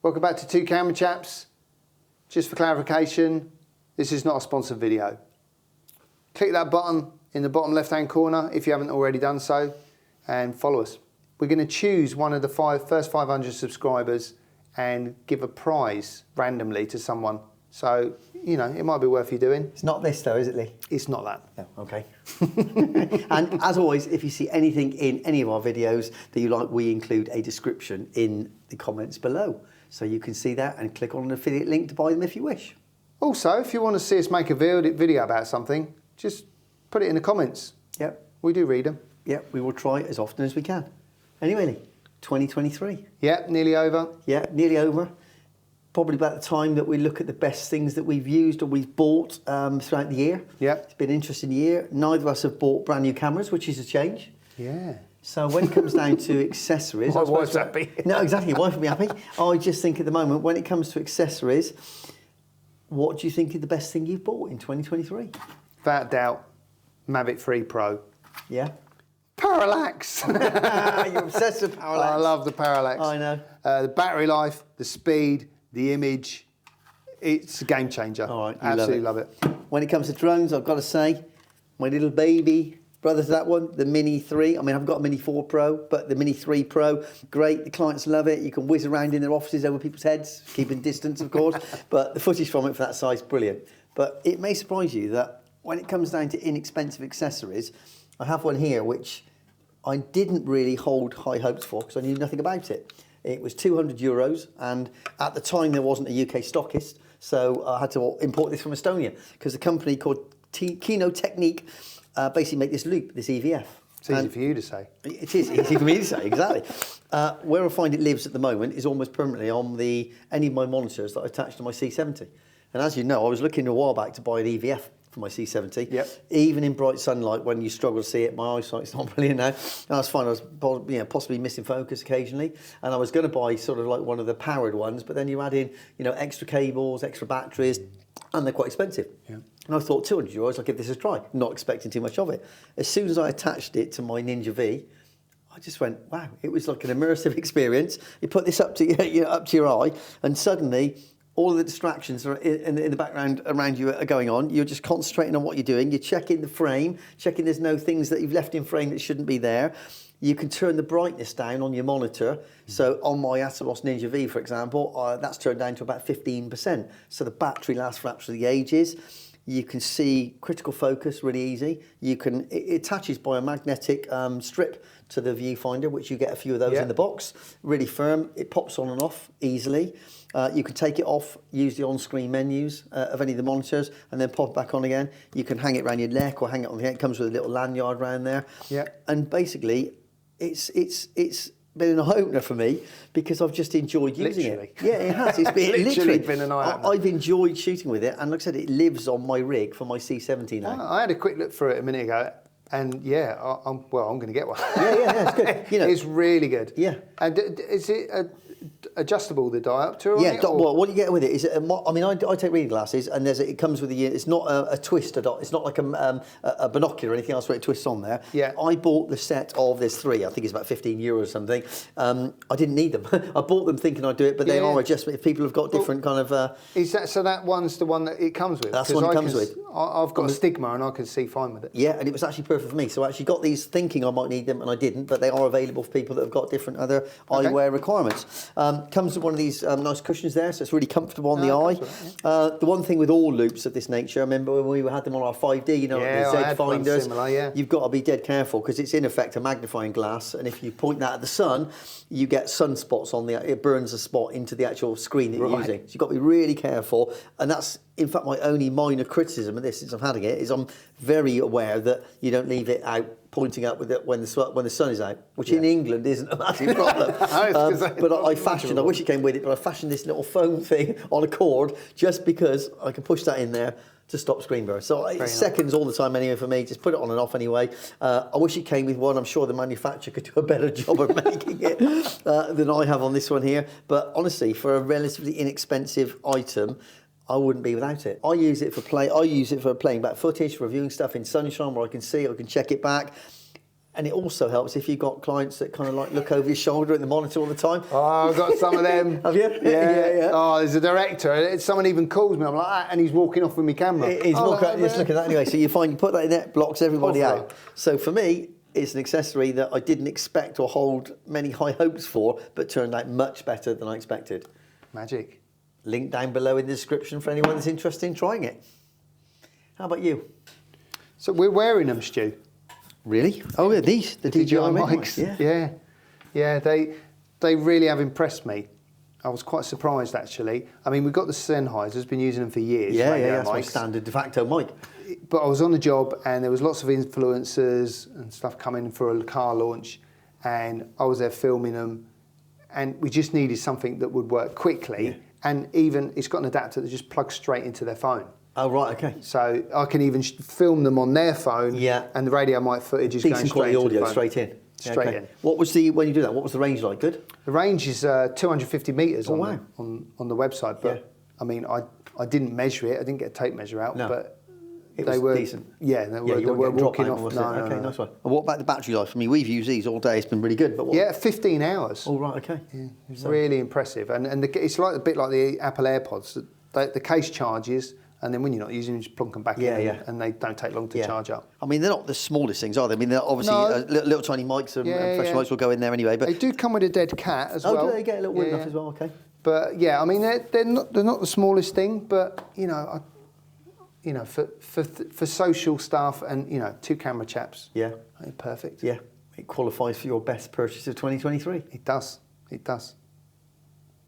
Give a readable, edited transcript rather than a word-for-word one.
Welcome back to Two Camera Chaps. Just for clarification, this is not a sponsored video. Click that button in the bottom left-hand corner if you haven't already done so, and follow us. We're going to choose one of the first 500 subscribers and give a prize randomly to someone. So, you know, it might be worth you doing. It's not this though, is it, Lee? It's not that. No, okay. And as always, if you see anything in any of our videos that you like, we include a description in the comments below. So you can see that and click on an affiliate link to buy them if you wish. Also, if you want to see us make a video about something, just put it in the comments. Yep. We do read them. Yep, we will try as often as we can. Anyway, Lee, 2023. Yep, nearly over. Yeah, nearly over. Probably about the time that we look at the best things that we've used or we've bought throughout the year. Yeah. It's been an interesting year. Neither of us have bought brand new cameras, which is a change. Yeah. So when it comes down to accessories... My wife's happy. No, exactly, wife will be happy. I just think at the moment, when it comes to accessories, what do you think is the best thing you've bought in 2023? Without doubt, MAVIC 3 Pro. Yeah? Parallax! You're obsessed with parallax. I love the parallax. I know. The battery life, the speed, the image, it's a game changer. All right, absolutely love it. When it comes to drones, I've got to say, my little baby brother to that one, the Mini 3. I mean, I've got a Mini 4 Pro, but the Mini 3 Pro, great. The clients love it. You can whiz around in their offices over people's heads, keeping distance, of course. But the footage from it for that size, brilliant. But it may surprise you that when it comes down to inexpensive accessories, I have one here which I didn't really hold high hopes for because I knew nothing about it. It was €200, and at the time there wasn't a UK stockist, so I had to import this from Estonia because a company called KINOTEHNIK basically make this loop, this EVF. It's easy for you to say. It is easy for me to say, exactly. Where I find it lives at the moment is almost permanently on any of my monitors that I attach to my C70. And as you know, I was looking a while back to buy an EVF for my C70. Yep. Even in bright sunlight, when you struggle to see it, my eyesight's not brilliant now. And that's fine. I was possibly missing focus occasionally, and I was going to buy sort of like one of the powered ones, but then you add in extra cables, extra batteries, and they're quite expensive. Yeah. And I thought €200, I'll give this a try, not expecting too much of it. As soon as I attached it to my Ninja V, I just went, wow! It was like an immersive experience. You put this up to up to your eye, and suddenly all of the distractions are in the background around you are going on. You're just concentrating on what you're doing. You're checking the frame, checking there's no things that you've left in frame that shouldn't be there. You can turn the brightness down on your monitor. So on my Atomos Ninja V, for example, that's turned down to about 15%. So the battery lasts for absolutely ages. You can see critical focus really easy. It attaches by a magnetic strip to the viewfinder, which you get a few of those in the box. Really firm. It pops on and off easily. You can take it off, use the on-screen menus of any of the monitors, and then pop it back on again. You can hang it around your neck or hang it on the head. It comes with a little lanyard around there. Yeah. And basically, it's been an eye-opener for me because I've just enjoyed using it. Yeah, it has. It's been literally been an eye-opener. I've enjoyed shooting with it, and like I said, it lives on my rig for my C70 now. I had a quick look through it a minute ago, and yeah, I'm going to get one. Yeah, it's good. It's really good. Yeah. And is it adjustable, the diopter? Yeah. Well, what you get with it is, I take reading glasses, and it comes with it's not a twister. It's not like a binocular or anything else where it twists on there. Yeah. I bought the set of there's 3. I think it's about €15 or something. I didn't need them. I bought them thinking I'd do it, but they are adjustable. If people have got different kind of. Is that so? That one's the one that it comes with. That's the one it comes with. I've got a Stigma, and I can see fine with it. Yeah, and it was actually perfect for me. So I actually got these thinking I might need them, and I didn't. But they are available for people that have got different other eyewear requirements. Comes with one of these nice cushions there, so it's really comfortable on the eye. The one thing with all loops of this nature, I remember when we had them on our 5D, the Z finders, you've got to be dead careful because it's in effect a magnifying glass, and if you point that at the sun, you get sunspots on it burns a spot into the actual screen that you're using. So you've got to be really careful, and that's in fact my only minor criticism of this since I've had it is I'm very aware that you don't leave it out pointing up with it when the sun is out, which in England isn't a massive problem. But I fashioned, I wish it came with it, but I fashioned this little foam thing on a cord just because I can push that in there to stop screen burst. So it's seconds all the time anyway for me. Just put it on and off anyway. I wish it came with one. I'm sure the manufacturer could do a better job of making it than I have on this one here. But honestly, for a relatively inexpensive item, I wouldn't be without it. I use it for playing back footage, reviewing stuff in sunshine where I can see it, I can check it back. And it also helps if you've got clients that kind of like look over your shoulder at the monitor all the time. Oh, I've got some of them. Have you? Yeah. Oh, there's a director. Someone even calls me. I'm like, and he's walking off with my camera. He's looking at that anyway. So you put that in there, blocks everybody Awful. out. So for me, it's an accessory that I didn't expect or hold many high hopes for, but turned out much better than I expected. Magic. Link down below in the description for anyone that's interested in trying it. How about you? So we're wearing them, Stu. Really? Oh yeah, the DJI mics. Yeah. They really have impressed me. I was quite surprised actually. I mean, we've got the Sennheisers, been using them for years. Yeah, radio that's my mics. standard de facto mic. But I was on the job and there was lots of influencers and stuff coming for a car launch, and I was there filming them, and we just needed something that would work quickly, and even it's got an adapter that just plugs straight into their phone. Oh right, okay. So I can even film them on their phone, and the radio mic footage is decent going straight quality into the audio, phone. straight in. Straight in. What was when you do that? What was the range like? Good. The range is 250 metres Oh, on the website, but I mean I didn't measure it. I didn't get a tape measure out, but they were decent. Yeah, they were walking off. Okay, nice one. And what about the battery life? I mean, we've used these all day. It's been really good. But yeah, 15 hours. Oh right, okay. Yeah, it's really impressive, and it's like a bit like the Apple AirPods. The case charges, and then when you're not using them, you just plonk them back in, and they don't take long to charge up. I mean, they're not the smallest things, are they? I mean, they're obviously little tiny mics and fresh mics will go in there anyway. But they do come with a dead cat as well. Oh, do they get a little wood enough as well? Okay. But yeah, I mean, they're not the smallest thing, but for social stuff and 2 camera chaps. Yeah. Perfect. Yeah. It qualifies for your best purchase of 2023. It does.